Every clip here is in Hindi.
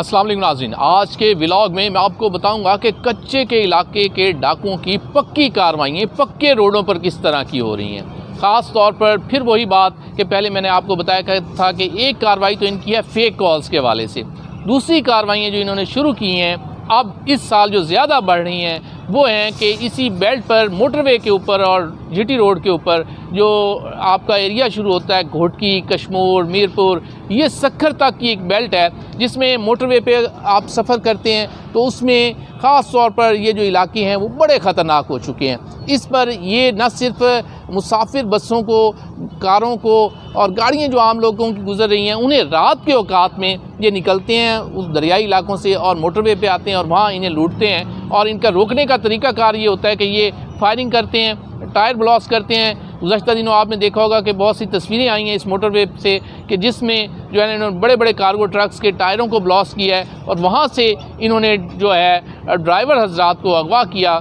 अस्सलाम वालेकुम नाज़रीन, आज के व्लॉग में मैं आपको बताऊंगा कि कच्चे के इलाके के डाकुओं की पक्की कार्रवाइयाँ पक्के रोडों पर किस तरह की हो रही हैं। ख़ास तौर पर फिर वही बात कि पहले मैंने आपको बताया था कि एक कार्रवाई तो इनकी है फेक कॉल्स के हवाले से, दूसरी कार्रवाइयाँ जो इन्होंने शुरू की हैं अब इस साल जो ज़्यादा बढ़ रही हैं वो हैं कि इसी बेल्ट पर मोटरवे के ऊपर और जीटी रोड के ऊपर जो आपका एरिया शुरू होता है घोटकी, कशमोर, मीरपुर, ये सक्खर तक की एक बेल्ट है जिसमें मोटरवे पे आप सफ़र करते हैं तो उसमें ख़ास तौर पर ये जो इलाके हैं वो बड़े ख़तरनाक हो चुके हैं। इस पर ये न सिर्फ मुसाफिर बसों को, कारों को और गाड़ियाँ जो आम लोगों की गुजर रही हैं उन्हें रात के औकात में ये निकलते हैं उस दरियाई इलाकों से और मोटरवे पे आते हैं और वहाँ इन्हें लूटते हैं। और इनका रोकने का तरीक़ाकार ये होता है कि ये फायरिंग करते हैं, टायर ब्लास्ट करते हैं। गुज़श्ता दिनों आपने देखा होगा कि बहुत सी तस्वीरें आई हैं इस मोटरवे से कि जिसमें जो है इन्होंने बड़े बड़े कार्गो ट्रक्स के टायरों को ब्लास्ट किया है और वहाँ से इन्होंने जो है ड्राइवर हज़रात को अगवा किया,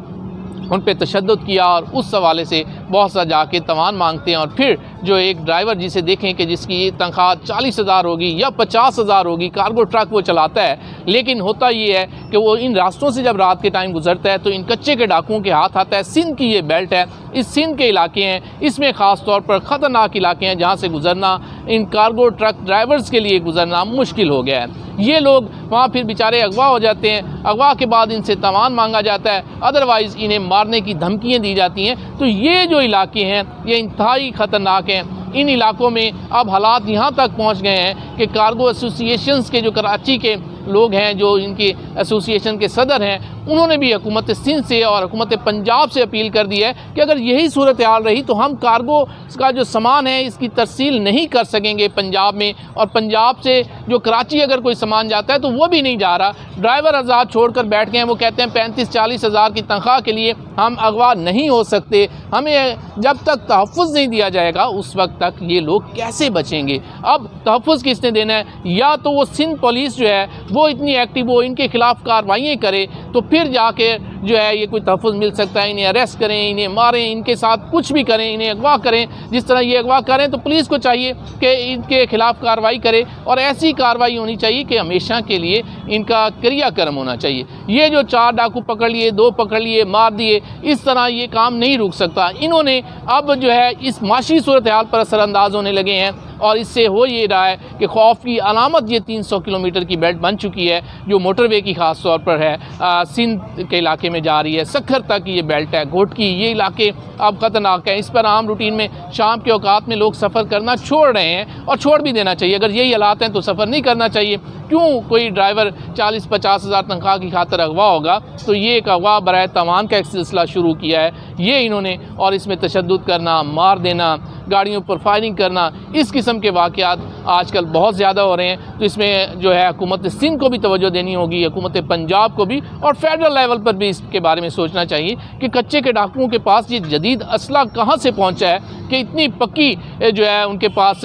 उन पे तशद्दुद किया और उस हवाले से बहुत सा जाके तवान मांगते हैं। और फिर जो एक ड्राइवर जिसे देखें कि जिसकी तनख्वाह 40,000 होगी या 50,000 होगी, कार्गो ट्रक वो चलाता है, लेकिन होता ये है कि वो इन रास्तों से जब रात के टाइम गुजरता है तो इन कच्चे के डाकुओं के हाथ आता है। सिंध की ये बेल्ट है, इस सिंध के इलाके हैं, इसमें ख़ास तौर पर ख़तरनाक इलाके हैं जहाँ से गुजरना इन कार्गो ट्रक ड्राइवर्स के लिए गुजरना मुश्किल हो गया है। ये लोग वहाँ फिर बेचारे अगवा हो जाते हैं, अगवा के बाद इनसे तवान मांगा जाता है, अदरवाइज़ इन्हें मारने की धमकियाँ दी जाती हैं। तो ये जो इलाके हैं ये इंतहाई ख़तरनाक हैं। इन इलाकों में अब हालात यहाँ तक पहुँच गए हैं कि कार्गो एसोसिएशंस के जो कराची के लोग हैं, जो इनके एसोसिएशन के सदर हैं, उन्होंने भी हुकूमत सिंध से और हुकूमत पंजाब से अपील कर दी है कि अगर यही सूरत हाल रही तो हम कार्गो का जो सामान है इसकी तरसील नहीं कर सकेंगे पंजाब में, और पंजाब से जो कराची अगर कोई सामान जाता है तो वो भी नहीं जा रहा। ड्राइवर आज़ाद छोड़कर बैठ गए हैं, वो कहते हैं 35-40 हज़ार की तनख्वाह के लिए हम अगवा नहीं हो सकते, हमें जब तक तहफ़्फ़ुज़ नहीं दिया जाएगा उस वक्त तक ये लोग कैसे बचेंगे। अब तहफ़्फ़ुज़ किसने देना है? या तो वो सिंध पुलिस जो है वो इतनी एक्टिव हो, इनके खिलाफ कार्रवाइयाँ करे तो फिर जाके जो है ये कोई तहफ़्फ़ुज़ मिल सकता है। इन्हें अरेस्ट करें, इन्हें मारें, इनके साथ कुछ भी करें, इन्हें अगवा करें, जिस तरह ये अगवा करें तो पुलिस को चाहिए कि इनके खिलाफ कार्रवाई करे और ऐसी कार्रवाई होनी चाहिए कि हमेशा के लिए इनका क्रियाक्रम होना चाहिए। ये जो 4 डाकू पकड़ लिए, 2 पकड़ लिए, मार दिए, इस तरह ये काम नहीं रुक सकता। इन्होंने अब जो है इस माशी सूरत हाल पर असरअंदाज होने लगे हैं और इससे हो ये रहा है कि खौफ की अलामत ये 300 किलोमीटर की बेल्ट बन चुकी है जो मोटरवे की ख़ास तौर पर है, सिंध के इलाके में जा रही है, सक्खर तक ये बेल्ट है, घोटकी, ये इलाके अब ख़तरनाक हैं। इस पर आम रूटीन में शाम के औकात में लोग सफ़र करना छोड़ रहे हैं और छोड़ भी देना चाहिए। अगर यही हालात हैं तो सफ़र नहीं करना चाहिए। क्यों कोई ड्राइवर 40-50 हज़ार तनख्वाह की खातर अगवा होगा? तो ये एक अगवा बराए तवान का एक सिलसिला शुरू किया है ये इन्होंने, और इसमें तशद्दुद करना, मार देना, गाड़ियों पर फायरिंग करना, इस किस्म के वाक़यात आजकल बहुत ज़्यादा हो रहे हैं। तो इसमें जो है हुकूमत सिंध को भी तवज्जो देनी होगी, हुकूमत पंजाब को भी, और फेडरल लेवल पर भी इसके बारे में सोचना चाहिए कि कच्चे के डाकुओं के पास ये जदीद असला कहाँ से पहुँचा है कि इतनी पक्की जो है उनके पास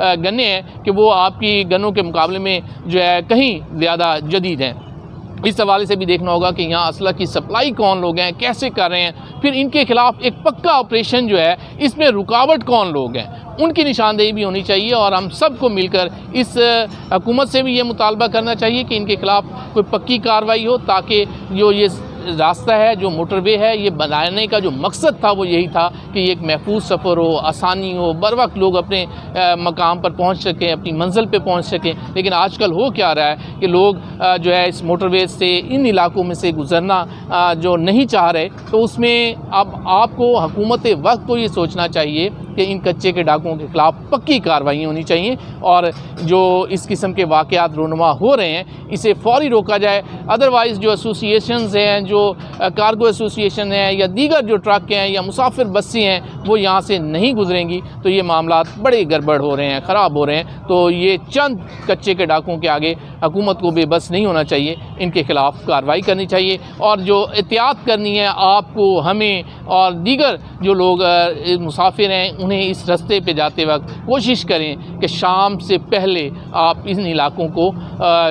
गन्ने हैं कि वो आपकी गन्नों के मुकाबले में जो है कहीं ज़्यादा जदीद हैं। इस हवाले से भी देखना होगा कि यहाँ असला की सप्लाई कौन लोग हैं, कैसे कर रहे हैं, फिर इनके खिलाफ एक पक्का ऑपरेशन जो है इसमें रुकावट कौन लोग हैं, उनकी निशानदेही भी होनी चाहिए। और हम सबको मिलकर इस हुकूमत से भी ये मुतालबा करना चाहिए कि इनके खिलाफ कोई पक्की कार्रवाई हो, ताकि जो ये रास्ता है, जो मोटरवे है, ये बनाने का जो मकसद था वो यही था कि ये एक महफूज सफ़र हो, आसानी हो, बर वक्त लोग अपने मकाम पर पहुंच सकें, अपनी मंजिल पे पहुंच सकें। लेकिन आजकल हो क्या रहा है कि लोग जो है इस मोटरवे से, इन इलाकों में से गुज़रना जो नहीं चाह रहे, तो उसमें अब आपको हुकूमत वक्त को ये सोचना चाहिए कि इन कच्चे के डाकुओं के ख़िलाफ़ पक्की कार्रवाई होनी चाहिए और जो इस किस्म के वाक़यात रोनुमा हो रहे हैं इसे फ़ौरी रोका जाए। अदरवाइज़ जो एसोसिएशंस हैं, जो कार्गो एसोसिएशन है या दीगर जो ट्रक हैं या मुसाफिर बसें हैं, वो यहाँ से नहीं गुजरेंगी तो ये मामलात बड़े गड़बड़ हो रहे हैं, ख़राब हो रहे हैं। तो ये चंद कच्चे के डाकुओं के आगे हुकूमत को बेबस नहीं होना चाहिए, इनके ख़िलाफ़ कार्रवाई करनी चाहिए और जो एहतियात करनी है आपको, हमें और दीगर जो लोग मुसाफिर हैं उन्हें इस रास्ते पे जाते वक्त कोशिश करें कि शाम से पहले आप इन इलाकों को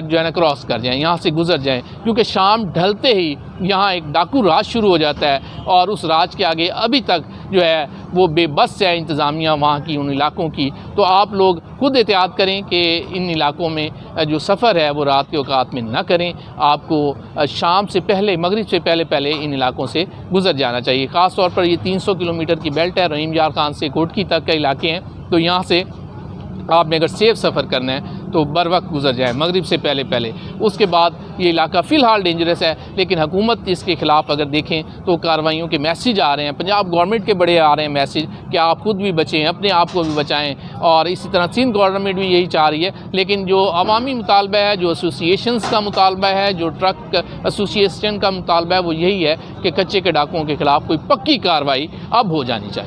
जो है ना क्रॉस कर जाएं, यहाँ से गुज़र जाएं, क्योंकि शाम ढलते ही यहाँ एक डाकू राज शुरू हो जाता है और उस राज के आगे अभी तक जो है वो बेबस है इंतज़ामिया वहाँ की, उन इलाकों की। तो आप लोग खुद एहतियात करें कि इन इलाकों में जो सफ़र है वो रात के औकात में ना करें। आपको शाम से पहले, मगरिब से पहले इन इलाकों से गुज़र जाना चाहिए। ख़ास तौर पर ये 300 किलोमीटर की बेल्ट है, रहीम यार खान से कोटकी तक के इलाके हैं। तो यहाँ से आपने अगर सेफ़ सफ़र करना है तो बर वक्त गुजर जाए, मगरिब से पहले। उसके बाद ये इलाका फ़िलहाल डेंजरस है, लेकिन हुकूमत इसके ख़िलाफ़ अगर देखें तो कार्रवाइयों के मैसेज आ रहे हैं, पंजाब गवर्नमेंट के बड़े आ रहे हैं मैसेज कि आप खुद भी बचें, अपने आप को भी बचाएं। और इसी तरह सिंध गवर्नमेंट भी यही चाह रही है। लेकिन जो अवामी मुतालबा है, जो एसोसिएशंस का मुतालबा है, जो ट्रक एसोसिएशन का मुतालबा है, वो यही है कि कच्चे के डाकुओं के ख़िलाफ़ कोई पक्की कार्रवाई अब हो जानी चाहिए।